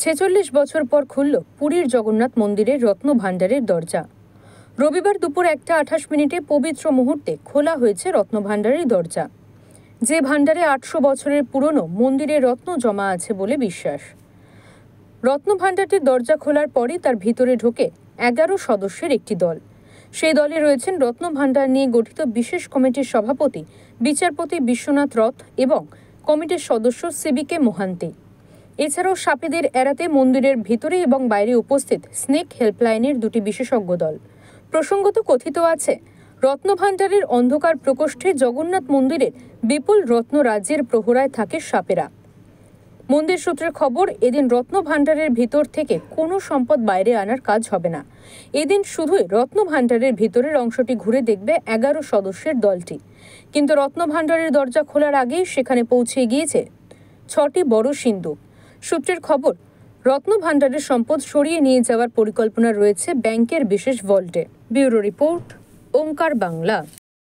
46 বছর পর খুলল পুরীর জগন্নাথ মন্দিরের রত্ন ভাণ্ডারের দরজা। রবিবার দুপুর 1:28 পবিত্র মুহূর্তে খোলা হয়েছে রত্ন ভাণ্ডারের দরজা। যে ভাণ্ডারে 800 বছরের পুরনো মন্দিরের রত্ন জমা আছে বলে বিশ্বাস। রত্ন ভাণ্ডারটির দরজা খোলার পরই তার ভিতরে ঢোকে 11 সদস্যের একটি দল। সেই দলে রয়েছেন রত্ন ভাণ্ডার নিয়ে গঠিত বিশেষ কমিটির সভাপতি বিচারপতি বিশ্বনাথ রথ এবং কমিটির সদস্য সিবিকে মোহান্তি। এছাড়াও সাপেদের এড়াতে মন্দিরের ভিতরে এবং বাইরে উপস্থিত স্নেক হেল্পলাইনের দুটি বিশেষজ্ঞ দল। প্রসঙ্গত কথিত আছে, রত্ন ভাণ্ডারের অন্ধকার প্রকোষ্ঠে জগন্নাথ মন্দিরের বিপুল রত্ন রাজ্যের প্রহরায় থাকে সাপেরা। মন্দির সূত্রের খবর, এদিন রত্ন ভাণ্ডারের ভিতর থেকে কোনো সম্পদ বাইরে আনার কাজ হবে না। এদিন শুধুই রত্ন ভাণ্ডারের ভিতরের অংশটি ঘুরে দেখবে 11 সদস্যের দলটি। কিন্তু রত্ন ভাণ্ডারের দরজা খোলার আগেই সেখানে পৌঁছে গিয়েছে 6টি বড় সিন্দুক। সূত্রের খবর, রত্ন ভাণ্ডারের সম্পদ সরিয়ে নিয়ে যাওয়ার পরিকল্পনা রয়েছে ব্যাংকের বিশেষ ভল্টে। ব্যুরো রিপোর্ট, ওঙ্কার বাংলা।